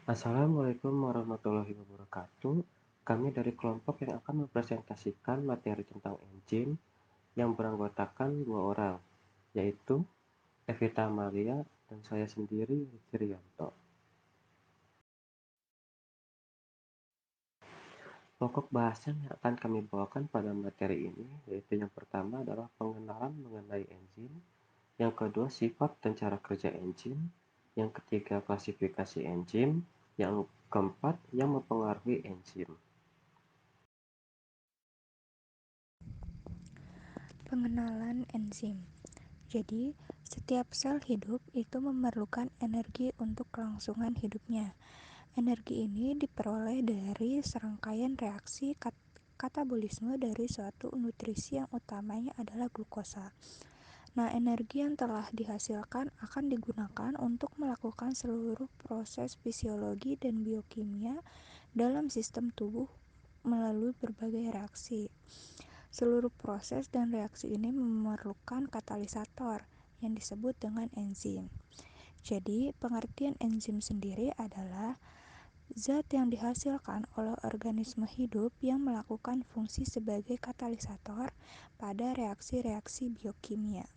Assalamualaikum warahmatullahi wabarakatuh. Kami dari kelompok yang akan mempresentasikan materi tentang enzim yang beranggotakan dua orang, yaitu Evita Amalia dan saya sendiri, Riki Rianto. Pokok bahasan yang akan kami bawakan pada materi ini yaitu yang pertama adalah pengenalan mengenai enzim, yang kedua sifat dan cara kerja enzim, yang ketiga klasifikasi enzim, yang keempat yang mempengaruhi enzim. Pengenalan enzim. Jadi, setiap sel hidup itu memerlukan energi untuk kelangsungan hidupnya. Energi ini diperoleh dari serangkaian reaksi katabolisme dari suatu nutrisi yang utamanya adalah glukosa. Nah, energi yang telah dihasilkan akan digunakan untuk melakukan seluruh proses fisiologi dan biokimia dalam sistem tubuh melalui berbagai reaksi. Seluruh proses dan reaksi ini memerlukan katalisator yang disebut dengan enzim. Jadi, pengertian enzim sendiri adalah zat yang dihasilkan oleh organisme hidup yang melakukan fungsi sebagai katalisator pada reaksi-reaksi biokimia.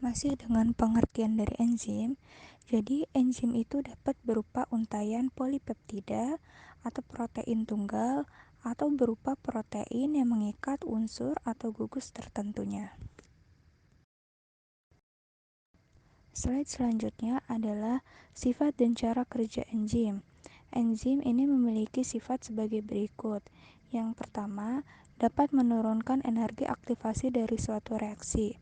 Masih dengan pengertian dari enzim, jadi enzim itu dapat berupa untayan polipeptida atau protein tunggal atau berupa protein yang mengikat unsur atau gugus tertentunya. Slide selanjutnya adalah sifat dan cara kerja enzim. Enzim ini memiliki sifat sebagai berikut. Yang pertama, dapat menurunkan energi aktivasi dari suatu reaksi.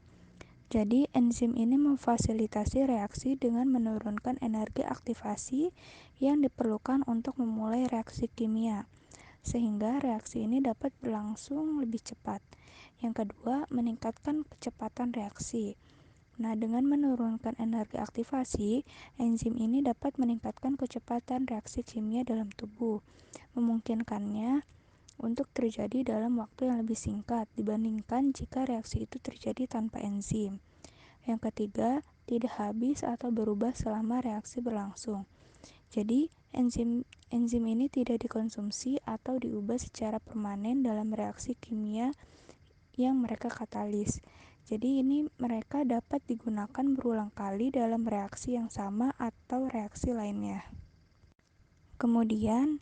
Jadi, enzim ini memfasilitasi reaksi dengan menurunkan energi aktivasi yang diperlukan untuk memulai reaksi kimia, sehingga reaksi ini dapat berlangsung lebih cepat. Yang kedua, meningkatkan kecepatan reaksi. Nah, dengan menurunkan energi aktivasi, enzim ini dapat meningkatkan kecepatan reaksi kimia dalam tubuh, memungkinkannya untuk terjadi dalam waktu yang lebih singkat dibandingkan jika reaksi itu terjadi tanpa enzim. Yang ketiga, tidak habis atau berubah selama reaksi berlangsung. Jadi, enzim ini tidak dikonsumsi atau diubah secara permanen dalam reaksi kimia yang mereka katalis. Jadi ini mereka dapat digunakan berulang kali dalam reaksi yang sama atau reaksi lainnya. Kemudian,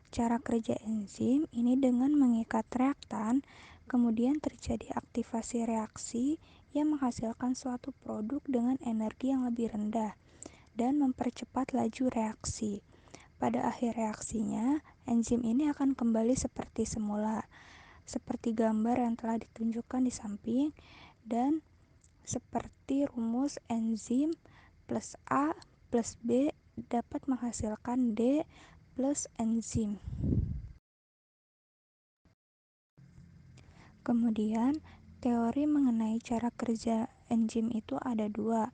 cara kerja enzim ini dengan mengikat reaktan, kemudian terjadi aktivasi reaksi yang menghasilkan suatu produk dengan energi yang lebih rendah dan mempercepat laju reaksi. Pada akhir reaksinya, enzim ini akan kembali seperti semula, seperti gambar yang telah ditunjukkan di samping, dan seperti rumus enzim plus A plus B dapat menghasilkan D plus enzim. Kemudian, teori mengenai cara kerja enzim itu ada dua,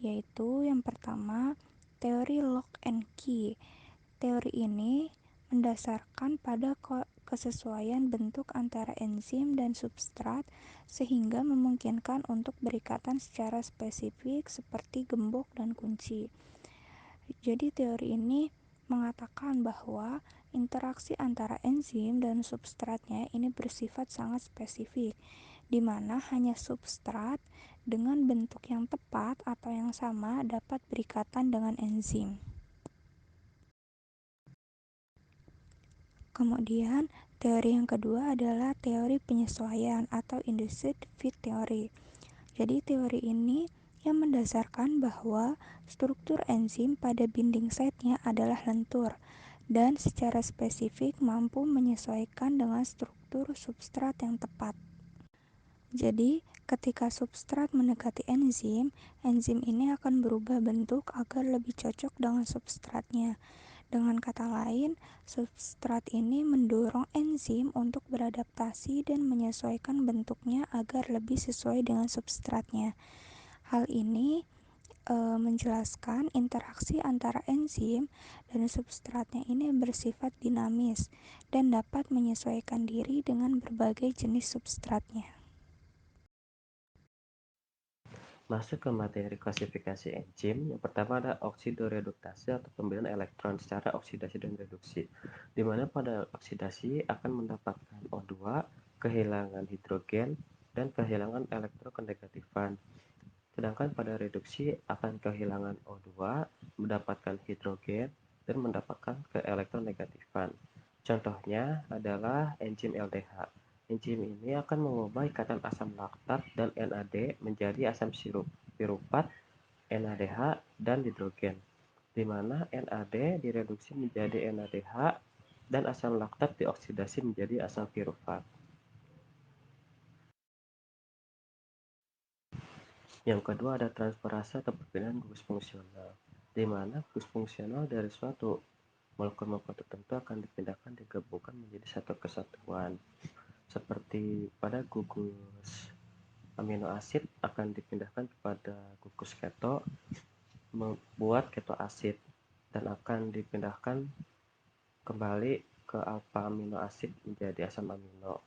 yaitu yang pertama, teori lock and key. Teori ini mendasarkan pada kesesuaian bentuk antara enzim dan substrat sehingga memungkinkan untuk berikatan secara spesifik seperti gembok dan kunci. Jadi teori ini mengatakan bahwa interaksi antara enzim dan substratnya ini bersifat sangat spesifik, di mana hanya substrat dengan bentuk yang tepat atau yang sama dapat berikatan dengan enzim. Kemudian, teori yang kedua adalah teori penyesuaian atau induced fit theory. Jadi, teori ini yang mendasarkan bahwa struktur enzim pada binding site-nya adalah lentur dan secara spesifik mampu menyesuaikan dengan struktur substrat yang tepat. Jadi, ketika substrat mendekati enzim, enzim ini akan berubah bentuk agar lebih cocok dengan substratnya. Dengan kata lain, substrat ini mendorong enzim untuk beradaptasi dan menyesuaikan bentuknya agar lebih sesuai dengan substratnya. Hal ini menjelaskan interaksi antara enzim dan substratnya ini bersifat dinamis dan dapat menyesuaikan diri dengan berbagai jenis substratnya. Masuk ke materi klasifikasi enzim, yang pertama ada oksidoreduktase atau pembelian elektron secara oksidasi dan reduksi, di mana pada oksidasi akan mendapatkan O2, kehilangan hidrogen, dan kehilangan elektrokenegatifan. Sedangkan pada reduksi akan kehilangan O2, mendapatkan hidrogen, dan mendapatkan keelektronegatifan. Contohnya adalah enzim LDH. Enzim ini akan mengubah ikatan asam laktat dan NAD menjadi asam piruvat, NADH, dan hidrogen, di mana NAD direduksi menjadi NADH dan asam laktat dioksidasi menjadi asam piruvat. Yang kedua ada transferase atau perpindahan gugus fungsional, di mana gugus fungsional dari suatu molekul-molekul tertentu akan dipindahkan digabungkan menjadi satu kesatuan. Seperti pada gugus amino asid akan dipindahkan kepada gugus keto membuat keto asid, dan akan dipindahkan kembali ke alfa amino asid menjadi asam amino.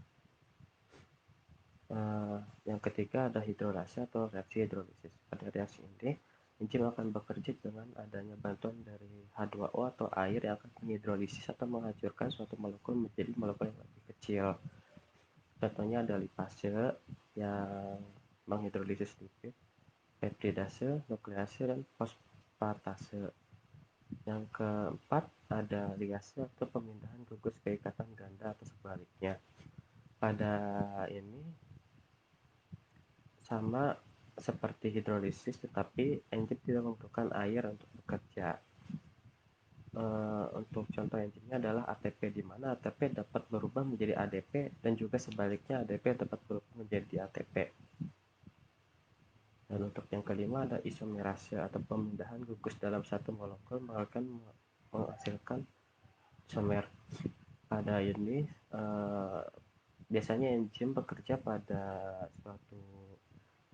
Yang ketiga ada hidrolase atau reaksi hidrolisis. Pada reaksi ini, enzim akan bekerja dengan adanya bantuan dari H2O atau air yang akan menghidrolisis atau menghancurkan suatu molekul menjadi molekul yang lebih kecil. Contohnya ada lipase yang menghidrolisis lipid, peptidase, nuklease, dan fosfatase. Yang keempat ada ligase atau pemindahan gugus ke ikatan ganda atau sebaliknya. Pada ini sama seperti hidrolisis, tetapi enzim tidak membutuhkan air untuk bekerja. Untuk contoh enzimnya adalah ATP, di mana ATP dapat berubah menjadi ADP dan juga sebaliknya ADP dapat berubah menjadi ATP. Dan untuk yang kelima ada isomerase atau pemindahan gugus dalam satu molekul menghasilkan isomer. Pada ini biasanya enzim bekerja pada suatu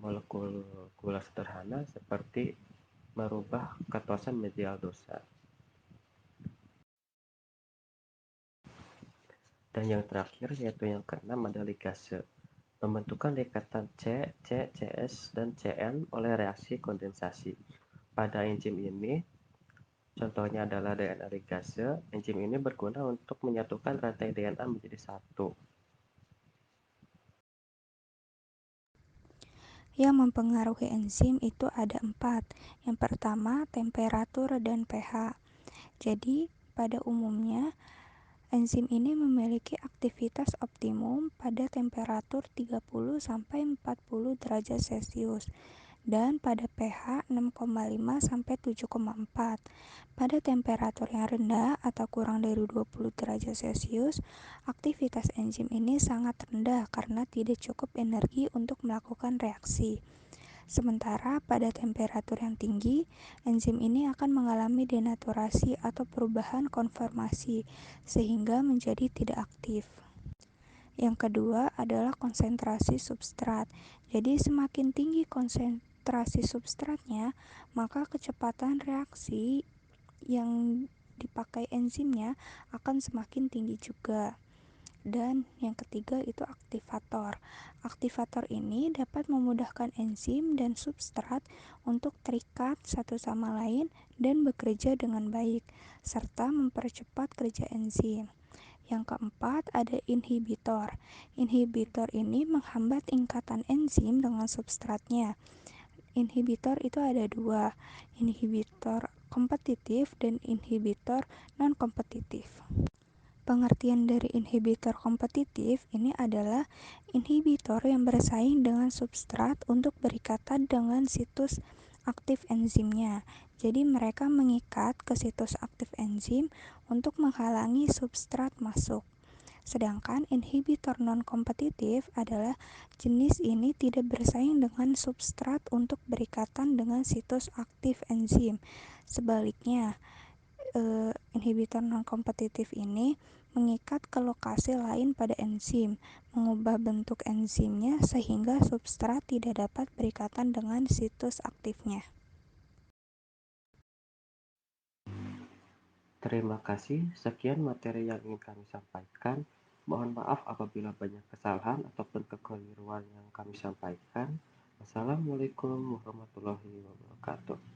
molekul gula sederhana seperti merubah ketosa menjadi aldosa. Dan yang terakhir yaitu yang keenam ada ligase. Pembentukan ikatan C, C, Cs, dan Cn oleh reaksi kondensasi. Pada enzim ini, contohnya adalah DNA ligase. Enzim ini berguna untuk menyatukan rantai DNA menjadi satu. Yang mempengaruhi enzim itu ada 4. Yang pertama, temperatur dan pH. Jadi, pada umumnya, enzim ini memiliki aktivitas optimum pada temperatur 30-40 derajat Celcius dan pada pH 6,5 sampai 7,4. Pada temperatur yang rendah atau kurang dari 20 derajat Celcius, aktivitas enzim ini sangat rendah karena tidak cukup energi untuk melakukan reaksi. Sementara pada temperatur yang tinggi, enzim ini akan mengalami denaturasi atau perubahan konformasi sehingga menjadi tidak aktif. Yang kedua adalah konsentrasi substrat. Jadi semakin tinggi konsentrasi substratnya, maka kecepatan reaksi yang dipakai enzimnya akan semakin tinggi juga. Dan yang ketiga itu aktivator. Aktivator ini dapat memudahkan enzim dan substrat untuk terikat satu sama lain dan bekerja dengan baik, serta mempercepat kerja enzim. Yang keempat ada inhibitor. Inhibitor ini menghambat ikatan enzim dengan substratnya. Inhibitor itu ada dua, inhibitor kompetitif dan inhibitor non-kompetitif. Pengertian dari inhibitor kompetitif ini adalah inhibitor yang bersaing dengan substrat untuk berikatan dengan situs aktif enzimnya. Jadi mereka mengikat ke situs aktif enzim untuk menghalangi substrat masuk. Sedangkan inhibitor non-kompetitif adalah jenis ini tidak bersaing dengan substrat untuk berikatan dengan situs aktif enzim. Sebaliknya, inhibitor non-kompetitif ini mengikat ke lokasi lain pada enzim, mengubah bentuk enzimnya sehingga substrat tidak dapat berikatan dengan situs aktifnya. Terima kasih, sekian materi yang ingin kami sampaikan. Mohon maaf apabila banyak kesalahan ataupun kekeliruan yang kami sampaikan. Wassalamualaikum warahmatullahi wabarakatuh.